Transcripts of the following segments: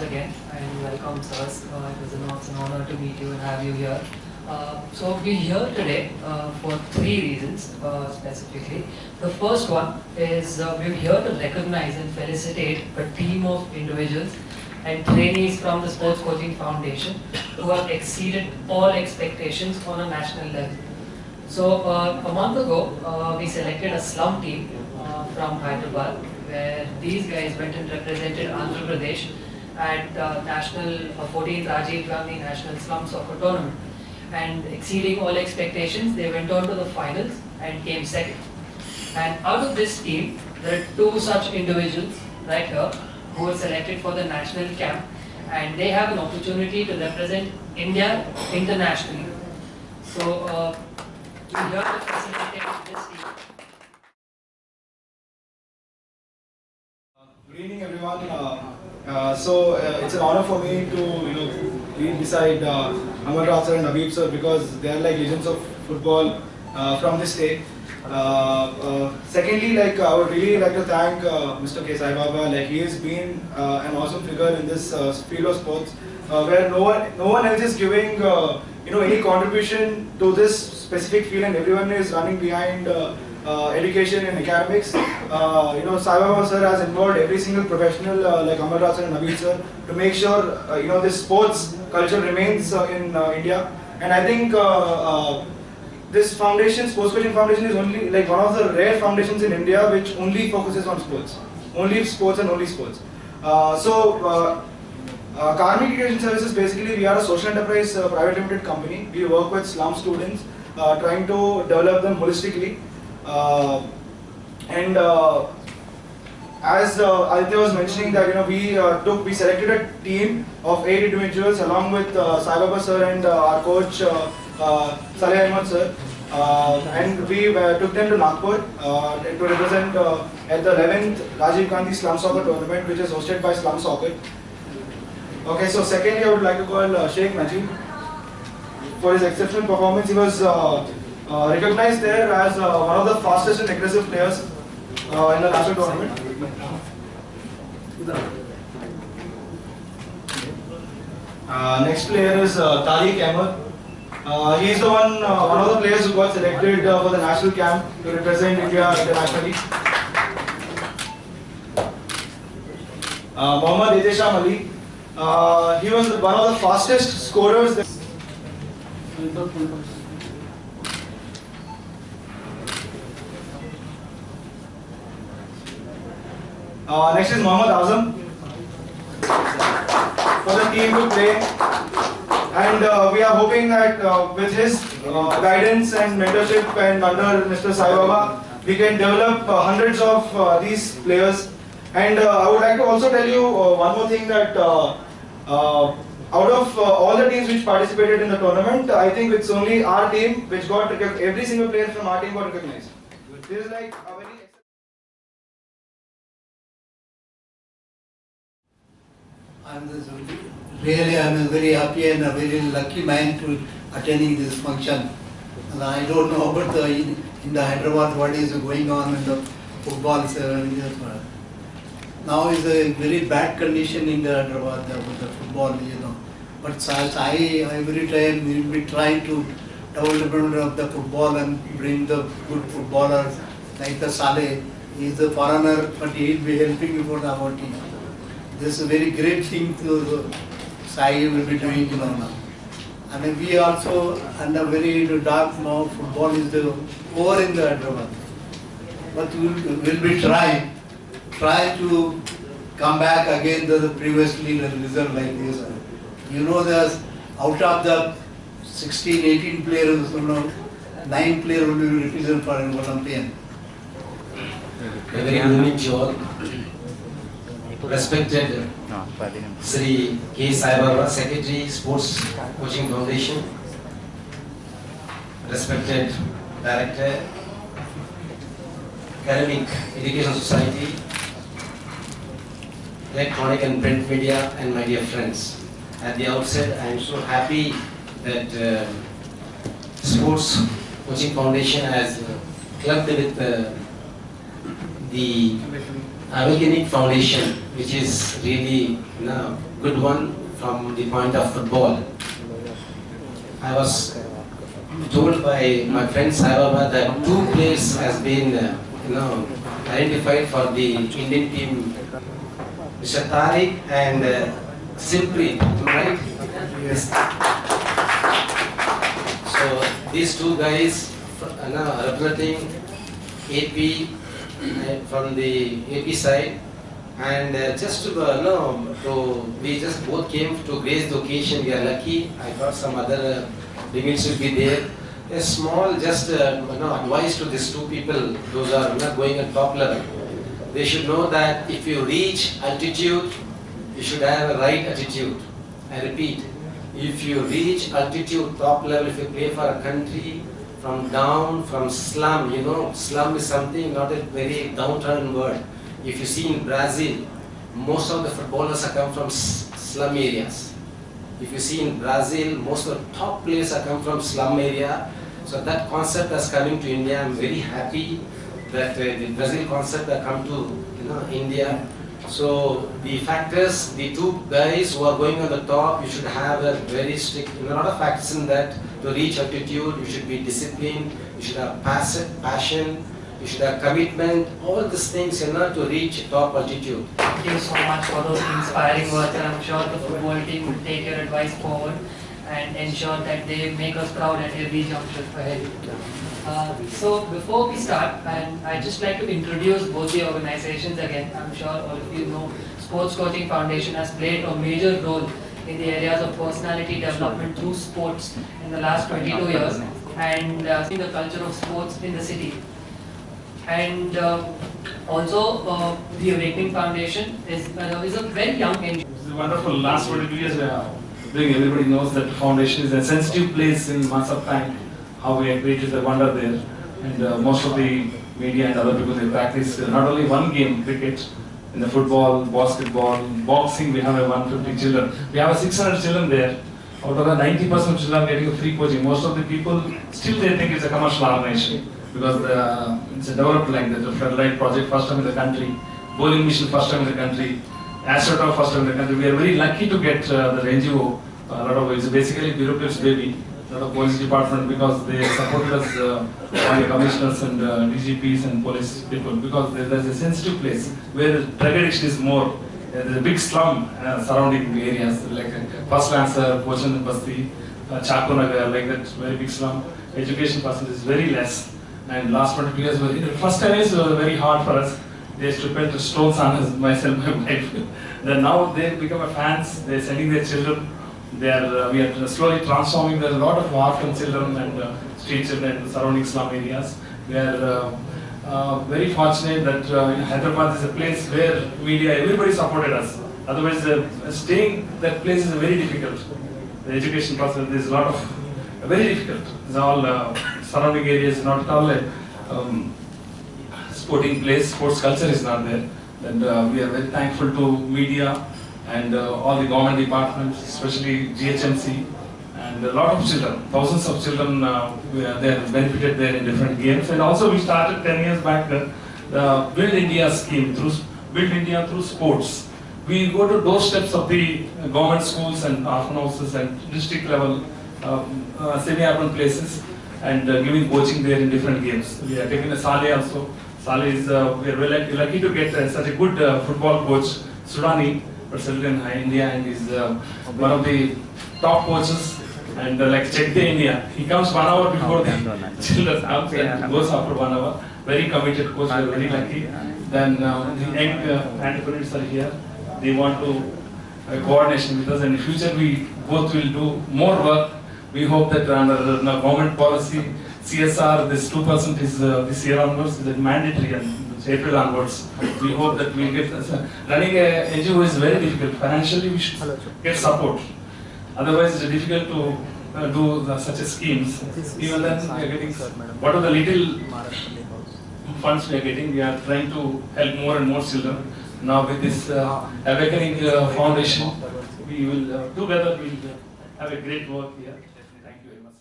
again and welcome sirs. It's an honor to meet you and have you here. So we're here today for three reasons specifically. The first one is we're here to recognize and felicitate a team of individuals and trainees from the Sports Coaching Foundation who have exceeded all expectations on a national level. So a month ago, we selected a SLUM team from Hyderabad, where these guys went and represented Andhra Pradesh at national 14th RAJIV National SLUM Soccer Tournament. And exceeding all expectations, they went on to the finals and came second. And out of this team, there are two such individuals right here who were selected for the national camp, and they have an opportunity to represent India internationally. So we're here to facilitate this team. Good evening, everyone. It's an honor for me to be beside MAHARASTRA and Habib sir, because they are like legends of football from this state. Secondly, I would really like to thank Mr. K. Sai Baba. He has been an awesome figure in this field of sports, where no one else is giving any contribution to this specific field, and everyone is running behind education and academics. Sai Baba sir has involved every single professional like MAHARASTRA and Habib sir to make sure this sports culture remains in India. And I think this foundation, Sports Coaching Foundation, is only one of the rare foundations in India which only focuses on sports, only sports and only sports. Karmic Education Services, basically we are a social enterprise private limited company. We work with slum students, trying to develop them holistically. As Aditya was mentioning that we selected a team of 8 individuals along with Sai Baba sir and our coach Saleh Ahmed sir, and we took them to Nagpur to represent at the 11th Rajiv Gandhi Slum Soccer Tournament, which is hosted by Slum Soccer. Okay, so secondly, I would like to call Sheikh Najib for his exceptional performance. He was recognized there as one of the fastest and aggressive players in the national tournament. Next player is TARIQ. He is the one of the players who got selected for the national camp to represent India internationally. Mohammad Etesham Ali. He was one of the fastest scorers. Next is Mohammad Azam for the team to play, and we are hoping that with his guidance and mentorship and under Mr. Sai Baba, we can develop hundreds of these players. And I would like to also tell you one more thing, that out of all the teams which participated in the tournament, I think it's only our team which got recognized. Every single player from our team got recognized. This is like a very I'm very happy and a very lucky man to attending this function. And I don't know about in the Hyderabad what is going on in the football. Now is a very bad condition in the Hyderabad with the football, But I every time will be trying to development of the football and bring the good footballers like the Saleh. He is a foreigner, but he will be helping for our team. This is a very great thing to Sai will be doing, now. And we also under very dark now. Football is over in the Hyderabad, but we will be trying to come back again to the previously result like this. There's out of the 16, 18 players, 9 players will be represented for an Olympian. A very good evening to all. Respected Sri K. Sai Baba, Secretary, Sports Coaching Foundation. Respected Director, Academic Education Society, electronic and print media, and my dear friends. At the outset, I am so happy that Sports Coaching Foundation has clubbed with the Awakening Foundation, which is really good one from the point of football. I was told by my friend Sai Baba that 2 players has been identified for the Indian team, Mr. TARIQ and SIMARPREET, right? Yes. So these 2 guys representing AP from the AP side, and just we just both came to grace the occasion. We are lucky. I thought some other limits will be there. A small advice to these 2 people, those are not going at top level. They should know that if you reach altitude, you should have a right attitude. I repeat, if you reach altitude, top level, if you play for a country, from slum, slum is something, not a very downtrodden word. If you see in Brazil, most of the footballers are come from slum areas. If you see in Brazil, most of the top players are come from slum area. So that concept has coming to India. I'm very happy that the Brazil concept has come to India. So the factors, the 2 guys who are going on the top, you should have a very strict, a lot of factors in that. To reach altitude, you should be disciplined, you should have passion, you should have commitment, all these things to reach top altitude. Thank you so much for those inspiring words, and I'm sure the football team will take your advice forward and ensure that they make us proud at every juncture ahead. So before we start, and I'd just like to introduce both the organizations again. I'm sure all of you know Sports Coaching Foundation has played a major role in the areas of personality development through sports in the last 22 years, and in the culture of sports in the city. And also the Awakening Foundation is a very young NGO. It's wonderful. Last 22 years, everybody knows that the foundation is a sensitive place in months of time. How we created the wonder there, and most of the media and other people, they practice not only one game, cricket, in the football, basketball, boxing. We have 150 children. We have 600 children there. Out of the 90% of children getting a free coaching. Most of the people still they think it's a commercial organization because it's a developed like that. The Floodlight project first time in the country, bowling mission first time in the country, ANDHRA first time in the country. We are very lucky to get the NGO. A lot of it's basically bureaucrat's baby. A lot of police department because they supported us, all the commissioners and DGPs and police people, because there's a sensitive place where drug addiction is more. There's a big slum surrounding areas like First Lancer, Pochan Basti, Chakunagar, like that very big slum. Education percentage is very less, and last 22 years, the first 10 years was very hard for us. They used to pelt stones on us, myself, my wife. Then now they become a fans. They're sending their children. We are slowly transforming. There's a lot of orphan children and street children in the surrounding slum areas. We are very fortunate that Hyderabad is a place where media, everybody supported us. Otherwise, staying that place is very difficult. The education process is a lot of very difficult. It's all surrounding areas, not at all sporting place. Sports culture is not there. And we are very thankful to media and all the government departments, especially GHMC, and a lot of children, thousands of children, they have benefited there in different games. And also we started 10 years back the Build India scheme, Build India through sports. We go to doorsteps of the government schools and orphan houses and district level, semi-urban places, and giving coaching there in different games. We are taking a Saleh also. Saleh is, we are very lucky to get such a good football coach, Sudani, but settled in India, and is one of the top coaches. And like check the India, he comes 1 hour before the children and goes after 1 hour. Very committed coach, we are very lucky. Then the young entrepreneurs are here. They want to coordination with us, and in future we both will do more work. We hope that under the government policy, CSR, this 2% is this year onwards, is mandatory, and April onwards. We hope that we get running a NGO is very difficult. Financially, we should get support. Otherwise, it's difficult to do such a schemes. Even then, we are getting what are the little funds we are getting. We are trying to help more and more children. Now with this Awakening Foundation, we will together we will have a great work here. Thank you very much.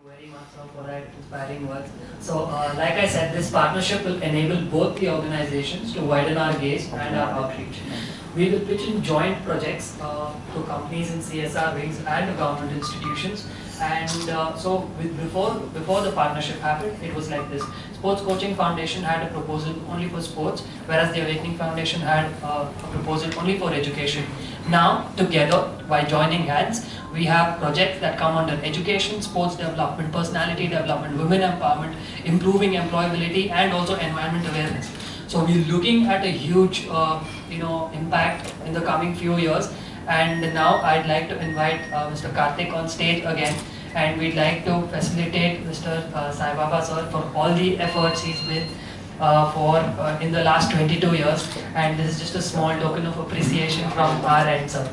Very much so for that inspiring words. So, like I said, this partnership will enable both the organizations to widen our gaze and our outreach. We will pitch in joint projects to companies in CSR wings and government institutions. And before the partnership happened, it was like this. Sports Coaching Foundation had a proposal only for sports, whereas the Awakening Foundation had a proposal only for education. Now, together, by joining hands, we have projects that come under education, sports development, personality development, women empowerment, improving employability, and also environment awareness. So we're looking at a huge, impact in the coming few years. And now I'd like to invite Mr. Karthik on stage again, and we'd like to facilitate Mr. Sai Baba sir for all the efforts he's made in the last 22 years. And this is just a small token of appreciation from our end, sir.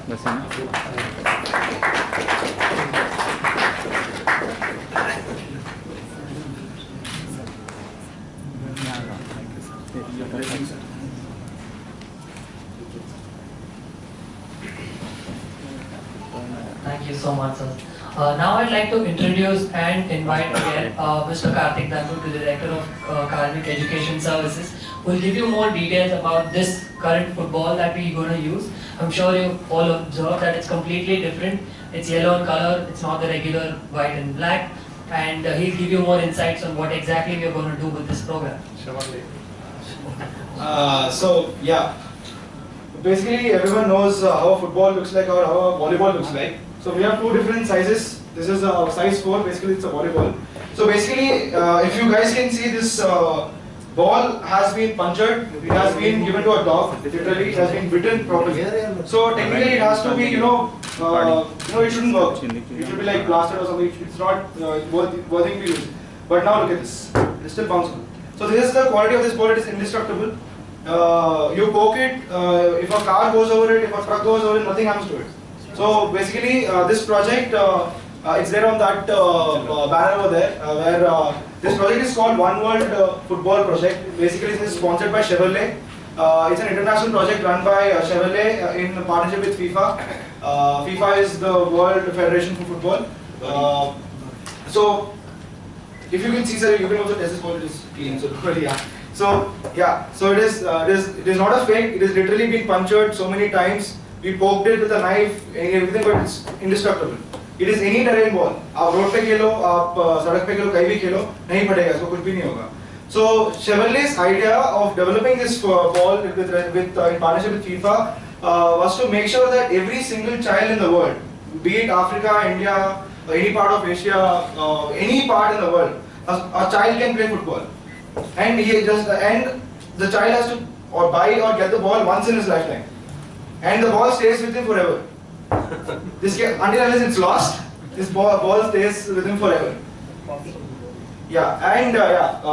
Thank you so much, sir. Now I'd like to introduce and invite again Mr. Karthik, the Director of Karmik Education Services, who will give you more details about this current football that we're going to use. I'm sure you've all observed that it's completely different. It's yellow in color, it's not the regular white and black, and he'll give you more insights on what exactly we're going to do with this program. Basically everyone knows how a football looks like or how a volleyball looks like. So we have two different sizes. This is a size 4, basically it's a volleyball. So basically, if you guys can see, this ball has been punctured, it has been given to a dog, literally, it has been bitten properly. So technically it has to be, it shouldn't work. It should be like blasted or something, it's not worthy to use. But now look at this, it's still bouncing. So this is the quality of this ball, it is indestructible. You poke it, if a car goes over it, if a truck goes over it, nothing happens to it. So basically, this project, it's there on that banner over there, where this project is called One World Football Project. Basically, it is sponsored by Chevrolet. It's an international project run by Chevrolet in partnership with FIFA. FIFA is the World Federation for Football. So, if you can see, sir, you can also test this ball. It is clean. So yeah. So it is not a fake. It is literally been punctured so many times. We poked it with a knife and everything, but it's indestructible. It is any terrain ball. आप road पे खेलो, आप सड़क पे खेलो, कहीं भी खेलो, नहीं पड़ेगा, इसको कुछ भी नहीं होगा. So Chevrolet's idea of developing this ball in partnership with FIFA was to make sure that every single child in the world, be it Africa, India, any part of Asia, any part in the world, a child can play football. And the child has to buy or get the ball once in his lifetime. And the ball stays with him forever. Until it's lost, this ball stays with him forever.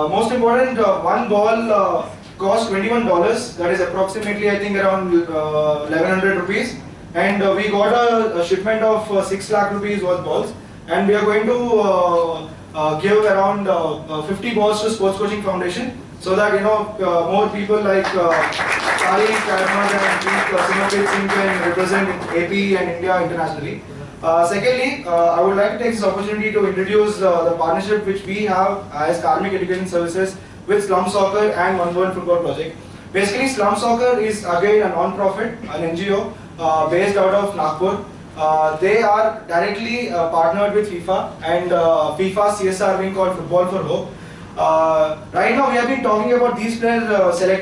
Most important, one ball costs $21. That is approximately, I think, around 1100 rupees. And we got a shipment of 6 lakh rupees worth balls. And we are going to give around 50 balls to Sports Coaching Foundation, so that more people like TARIQ, and SIMARPREET can represent AP and India internationally. Secondly, I would like to take this opportunity to introduce the partnership which we have as Karmik Education Services with SLUM Soccer and One World Football Project. Basically, SLUM Soccer is again a non-profit, an NGO based out of Nagpur. They are directly partnered with FIFA and FIFA CSR wing called Football for Hope. Right now we have been talking about these players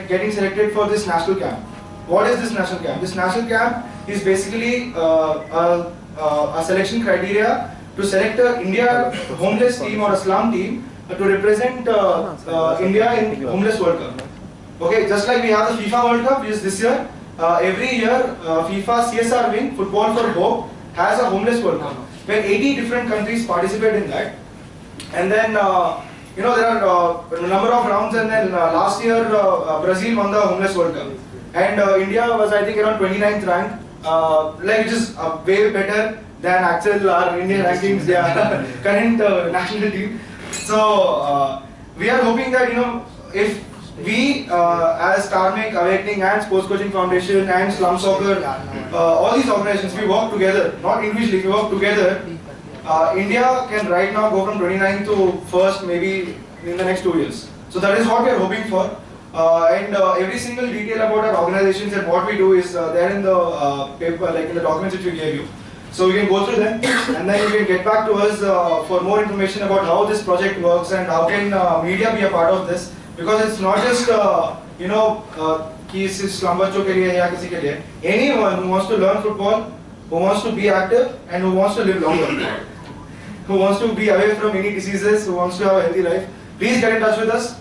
getting selected for this national camp. What is this national camp? This national camp is basically a selection criteria to select an India homeless team or a slum team to represent India in Homeless World Cup. Okay, just like we have the FIFA World Cup, which is this year, every year FIFA CSR wing, Football for Hope, has a Homeless World Cup, where 80 different countries participate in that. And then there are a number of rounds, and then last year Brazil won the Homeless World Cup. And India was, I think, around 29th rank, which is way better than actual our Indian rankings, current national team. So we are hoping that if we as Karmik, Awakening and Sports Coaching Foundation and SLUM Soccer, all these organizations, we work together, not individually, we work together. India can right now go from 29th to 1st, maybe in the next 2 years. So that is what we are hoping for. And every single detail about our organizations and what we do is there in the paper, like in the documents which we gave you. So you can go through them and then you can get back to us for more information about how this project works and how can media be a part of this. Because it's not just, कि सिर्फ slum बच्चों के लिए या किसी के लिए. Anyone who wants to learn football, who wants to be active and who wants to live longer, who wants to be away from any diseases, who wants to have a healthy life, please get in touch with us.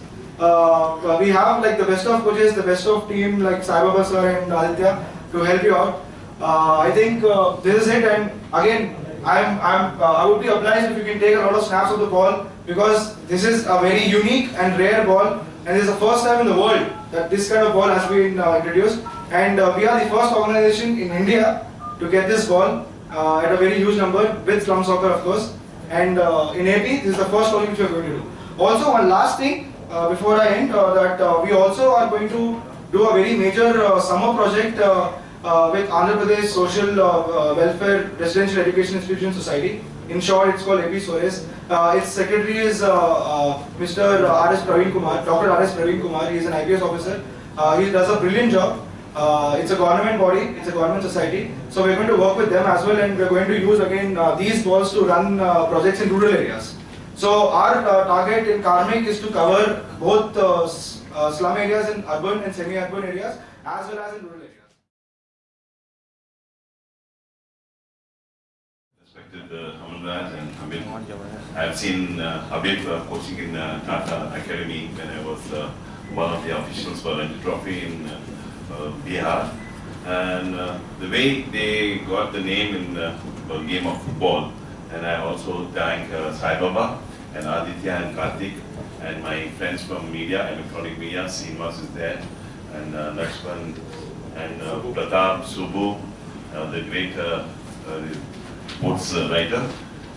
We have like the best of coaches, the best of team like Sai Baba sir and Aditya to help you out. I think this is it, and again I would be obliged if you can take a lot of snaps of the ball, because this is a very unique and rare ball, and this is the first time in the world that this kind of ball has been introduced, and we are the first organization in India to get this ball at a very huge number with slum soccer of course, and in AP this is the first one which we are going to do. Also one last thing before I end, that we also are going to do a very major summer project with Andhra Pradesh Social Welfare Residential Education Institution Society. In short, it's called AP SORES. Its secretary is Mr. R.S. Praveen Kumar, Dr. R.S. Praveen Kumar. He is an IPS officer. He does a brilliant job. It's a government body, it's a government society. So we're going to work with them as well, and we're going to use again these balls to run projects in rural areas. So our target in Karmik is to cover both slum areas in urban and semi-urban areas as well as in rural areas. Respected Amanraj and Habib. I have seen Habib coaching in Tata Academy when I was one of the officials for Ranji Trophy in Bihar. And the way they got the name in the game of football, and I also thank Sai Baba and Aditya and Karthik and my friends from media, electronic media, Seamas is there, and Lakshman and Pratap, Subbu, the great sports writer.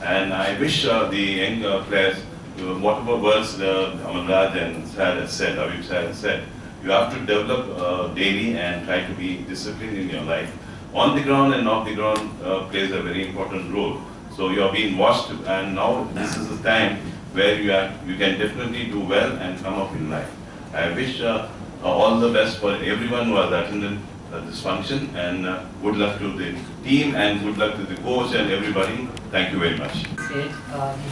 And I wish the young players, whatever words Amanraj and Sir has said, Habib Sir has said, you have to develop daily and try to be disciplined in your life. On the ground and off the ground plays a very important role. So you are being watched, and now this is the time where you can definitely do well and come up in life. I wish all the best for everyone who has attended this function, and good luck to the team and good luck to the coach and everybody. Thank you very much. He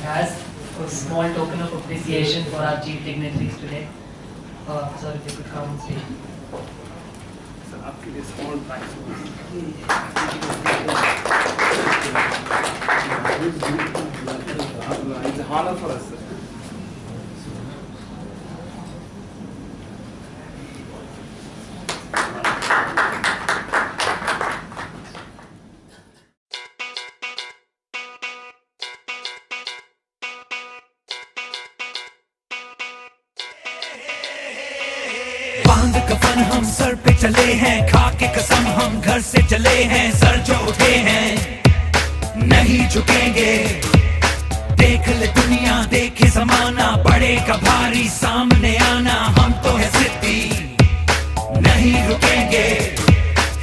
has a small token of appreciation for our chief dignitaries today. Sir, if you could come on stage. Sir, आपके लिए small thanks. It's an honor for us, sir. बांध कफन हम sir पे चले हैं, खा के कसम हम घर से चले हैं, सर जो उठे हैं नहीं झुकेंगे। देख ले दुनिया, देखे जमाना, पड़ेगा भारी सामने आना, हम तो है जिद्दी नहीं रुकेंगे।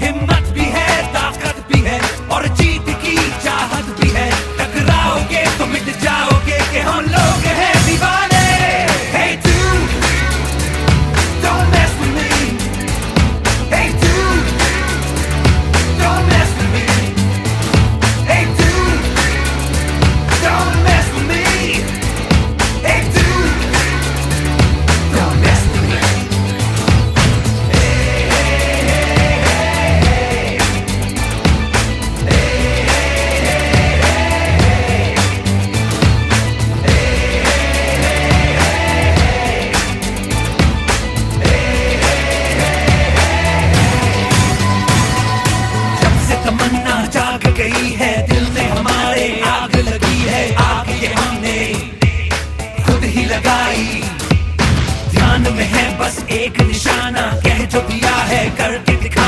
हिम्मत भी है, ताकत भी है और जीत की चाहत भी है। टकराओगे तो मिट जाओगे कि हम लोग हैं दीवाने। Hey dude, don't mess with me. Hey dude, don't mess with me. Hey dude, don't mess with me. Hey dude, don't mess with me. Hey, hey, hey, hey. Hey, जब से तमन्ना जाग गई है दिल में हमारे, आग लगी है, आग ये हमने खुद ही लगाई। ध्यान में है बस एक निशाना, कह जो दिया है करके दिखा।